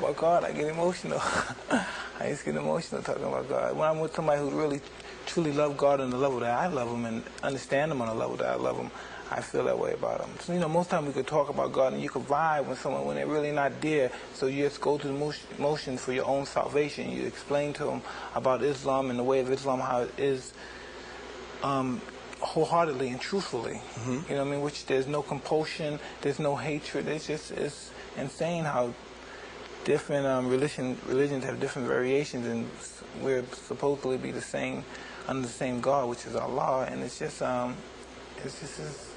about God, I get emotional. I just get emotional talking about God. When I'm with somebody who really, truly loves God on the level that I love Him and understand Him on the level that I love Him, I feel that way about Him. So, you know, most times we could talk about God and you could vibe with someone when they're really not there. So you just go through the motions for your own salvation. You explain to them about Islam and the way of Islam, how it is, wholeheartedly and truthfully. You know what I mean? Which there's no compulsion, there's no hatred. It's insane how different religions have different variations, and we're supposedly be the same under the same God, which is Allah. And it's just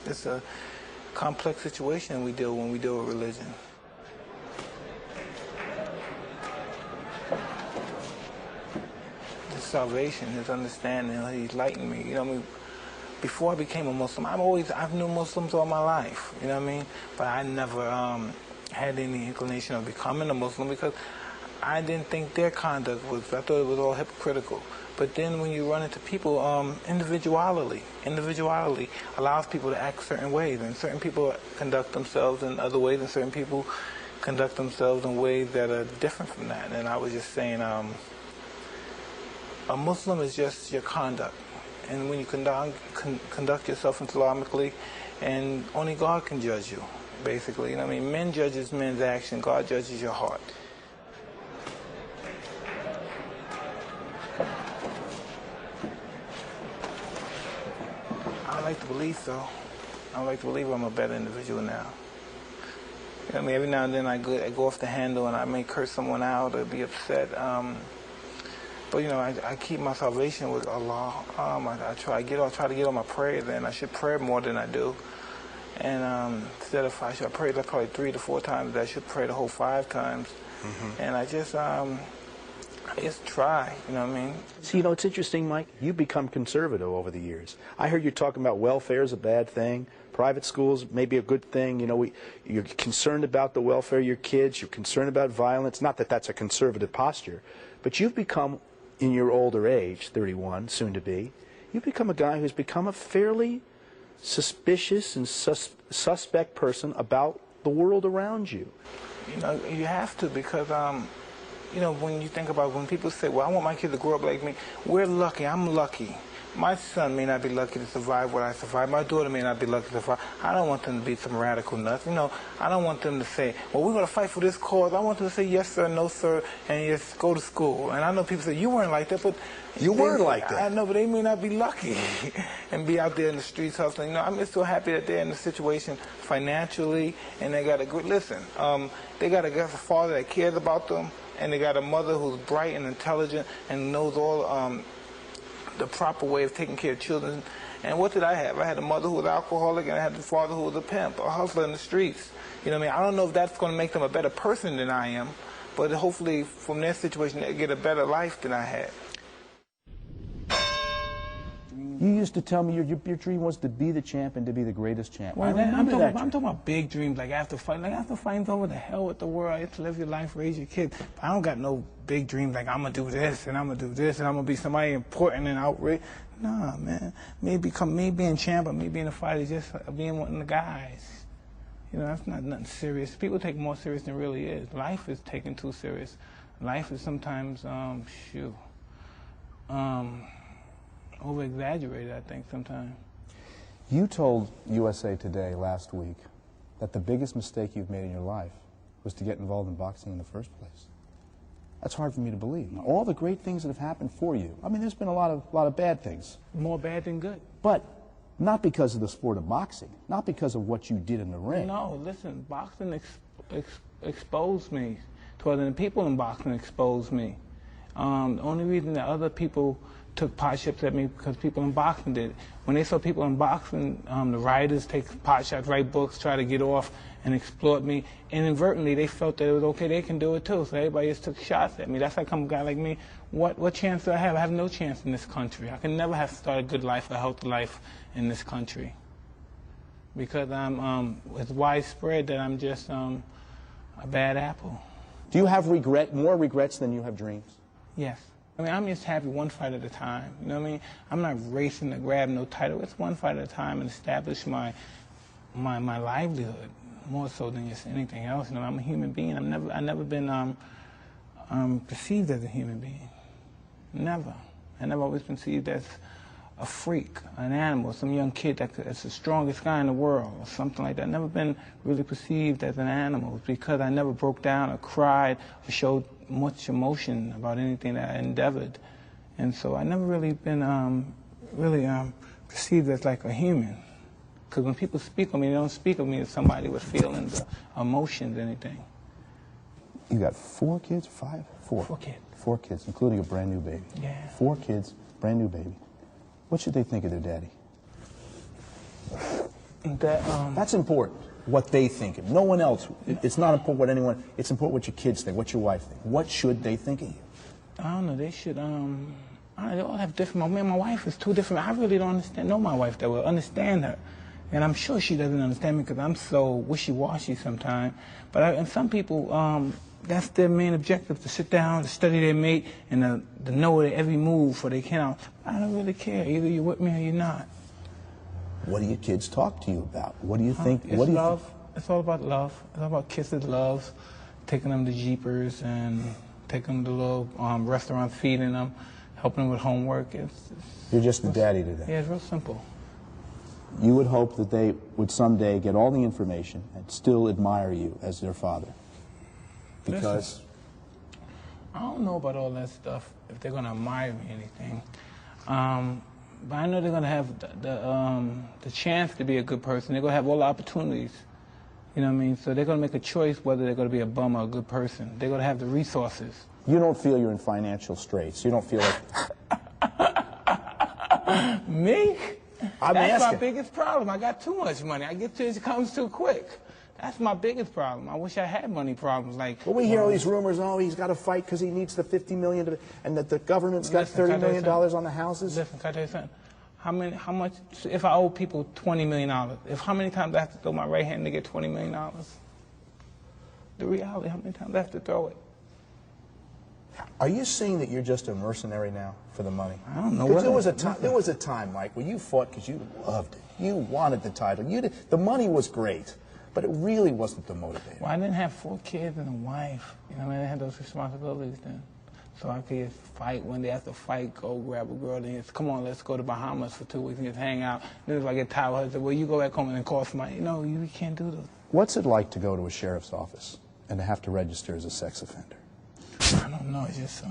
it's a complex situation when we deal with religion. His salvation, His understanding, He's lightened me. You know what I mean? Before I became a Muslim, I've known Muslims all my life. You know what I mean? But I never had any inclination of becoming a Muslim because I didn't think their conduct was. I thought it was all hypocritical. But then when you run into people, individuality allows people to act certain ways, and certain people conduct themselves in other ways, and certain people conduct themselves in ways that are different from that. And I was just saying, a Muslim is just your conduct. And when you conduct yourself Islamically, and only God can judge you, basically. You know what I mean? Men judges men's action, God judges your heart. I like to believe so. I like to believe I'm a better individual now. You know what I mean? Every now and then I go off the handle and I may curse someone out or be upset. But you know, I keep my salvation with Allah. I try to get on my prayers, and I should pray more than I do. And instead of I pray like probably 3 to 4 times, I should pray the whole 5 times. And I just try. You know what I mean? See, you know, it's interesting, Mike. You've become conservative over the years. I heard you talking about welfare is a bad thing. Private schools may be a good thing. You know, you're concerned about the welfare of your kids. You're concerned about violence. Not that that's a conservative posture, but you've become, in your older age, 31, soon to be, you've become a guy who's become a fairly suspicious and suspect person about the world around you. You know, you have to, because you know, when you think about when people say, well, I want my kid to grow up like me, we're lucky. I'm lucky. My son may not be lucky to survive what I survived. My daughter may not be lucky to survive. I don't want them to be some radical nuts. You know, I don't want them to say, well, we're going to fight for this cause. I want them to say yes, sir, no, sir, and just go to school. And I know people say, you weren't like that, but... You weren't like that. I know, but they may not be lucky and be out there in the streets hustling. You know, I'm just so happy that they're in the situation financially, and they got a good... Listen, they got a father that cares about them, and they got a mother who's bright and intelligent and knows all... the proper way of taking care of children. And what did I have? I had a mother who was an alcoholic, and I had the father who was a pimp, a hustler in the streets. You know what I mean? I don't know if that's going to make them a better person than I am, but hopefully from their situation they get a better life than I had. You used to tell me your dream was to be the champ and to be the greatest champ. Well, I'm talking about big dreams, like after fighting's over, the hell with the world. I have to live your life, raise your kids. But I don't got no big dreams like I'm going to do this and I'm going to do this and I'm going to be somebody important and outraged. Nah, man. Me being champ or me being a fighter is just being one of the guys. You know, that's not nothing serious. People take it more serious than it really is. Life is taken too serious. Life is sometimes, over-exaggerated, I think, sometimes. You told USA Today last week that the biggest mistake you've made in your life was to get involved in boxing in the first place. That's hard for me to believe. Now, all the great things that have happened for you, I mean, there's been a lot of bad things. More bad than good. But not because of the sport of boxing, not because of what you did in the ring. No, listen, boxing exposed me to other people in boxing exposed me. The only reason that other people took pot shots at me because people in boxing did it. When they saw people in boxing, the writers take pot shots, write books, try to get off and exploit me. And inadvertently, they felt that it was okay, they can do it too. So everybody just took shots at me. That's how come a guy like me, what chance do I have? I have no chance in this country. I can never have started a good life, a healthy life in this country. Because it's widespread that I'm just a bad apple. Do you have more regrets than you have dreams? Yes. I mean, I'm just happy one fight at a time. You know what I mean? I'm not racing to grab no title. It's one fight at a time and establish my livelihood. more so than just anything else. You know, I'm a human being. I never been perceived as a human being. Never. I never always been perceived as a freak, an animal, some young kid that's the strongest guy in the world, or something like that. Never been really perceived as an animal because I never broke down or cried or showed much emotion about anything that I endeavored. And so I never really been perceived as like a human. Because when people speak of me, they don't speak of me as somebody with feelings or emotions, anything. You got 4 kids, 5? 4. 4 kids. 4 kids, including a brand new baby. Yeah. 4 kids, brand new baby. What should they think of their daddy? That's important, what they think of. No one else. It's not important what anyone, it's important what your kids think, what your wife think. What should they think of you? I don't know, they should, they all have different, my wife is too different. I really don't know my wife that well, understand her. And I'm sure she doesn't understand me because I'm so wishy-washy sometimes. But and some people, that's their main objective, to sit down, to study their mate, and to know their every move for they can. I don't really care. Either you're with me or you're not. What do your kids talk to you about? What do you think? It's love. It's all about love. It's all about kisses, loves, taking them to Jeepers and taking them to little restaurants, feeding them, helping them with homework. You're just the daddy to them. Yeah, it's real simple. You would hope that they would someday get all the information and still admire you as their father. Because? Listen, I don't know about all that stuff, if they're going to admire me or anything. But I know they're going to have the chance to be a good person. They're going to have all the opportunities. You know what I mean? So they're going to make a choice whether they're going to be a bum or a good person. They're going to have the resources. You don't feel you're in financial straits. You don't feel like... Me? I'm That's asking. my biggest problem. I got too much money. It comes too quick. That's my biggest problem. I wish I had money problems like... Well, we hear all these rumors, oh, he's got to fight because he needs the $50 million, and that the government's got $30 million on the houses. Listen, can I tell you something? How much, if I owe people $20 million, how many times I have to throw my right hand to get $20 million? The reality, how many times I have to throw it? Are you saying that you're just a mercenary now for the money? I don't know. There was a time, Mike, when you fought because you loved it. You wanted the title. The money was great, but it really wasn't the motivator. Well, I didn't have 4 kids and a wife. You know, I didn't have those responsibilities then. So I could just fight one day after fight, go grab a girl, then just, come on, let's go to Bahamas for 2 weeks and just hang out. Then if I get tired, I say, well, you go back home and then call somebody. No, you can't do those. What's it like to go to a sheriff's office and to have to register as a sex offender? I don't know. It's just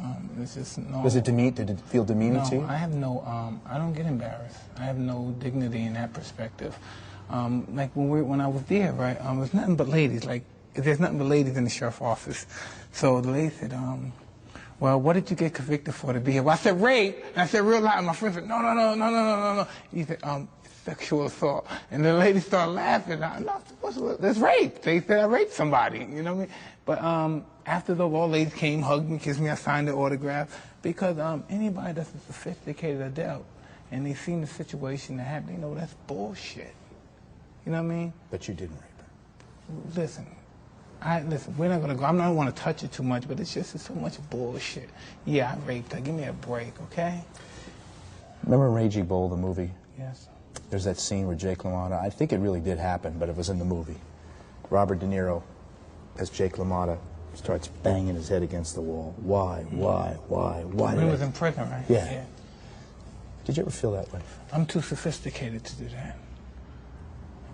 no. Did it feel demeaning to you? No, I have no. I don't get embarrassed. I have no dignity in that perspective. Like when I was there, right? There's nothing but ladies. Like there's nothing but ladies in the sheriff's office. So the lady said, well, what did you get convicted for to be here? Well, I said rape, and I said real loud. And my friend said, no. He said, sexual assault. And the lady started laughing. That's rape. They said I raped somebody. You know what I mean? But after the all ladies came, hugged me, kissed me, I signed the autograph. Because anybody that's a sophisticated adult and they seen the situation that happened, they know that's bullshit. You know what I mean? But you didn't rape her. Listen, we're not going to go. I don't want to touch it too much, but it's so much bullshit. Yeah, I raped her. Give me a break, okay? Remember Raging Bull, the movie? Yes. There's that scene where Jake LaMotta, I think it really did happen, but it was in the movie. Robert De Niro, as Jake LaMotta, starts banging his head against the wall. Why? When he was in prison, right? Yeah. Did you ever feel that way? I'm too sophisticated to do that.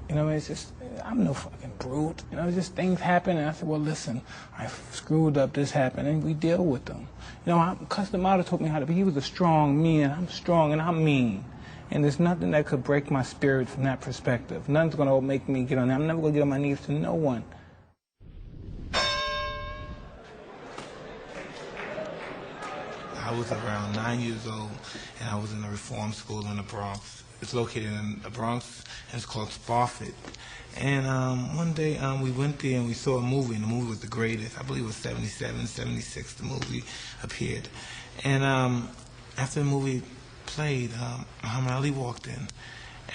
You know, it's just, I'm no fucking brute. You know, just things happen, and I said, well, listen, I screwed up, this happened, and we deal with them. You know, Customato taught me how to be. He was a strong man. I'm strong, and I'm mean. And there's nothing that could break my spirit from that perspective. Nothing's going to make me get on there. I'm never going to get on my knees to no one. I was around 9 years old, and I was in a reform school in the Bronx. It's located in the Bronx, and it's called Spofford. And one day we went there and we saw a movie, and the movie was the greatest. I believe it was 77, 76, the movie appeared. And after the movie played, Muhammad Ali walked in,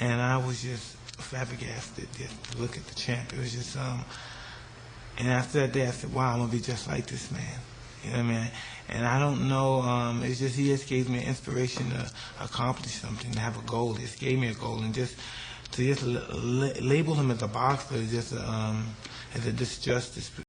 and I was just flabbergasted just to look at the champ. It was just, and after that day I said, wow, I'm going to be just like this man. You know what I mean? And I don't know, it's just, he just gave me an inspiration to accomplish something, to have a goal. He just gave me a goal, and just to just label him as a boxer is just as a disjustice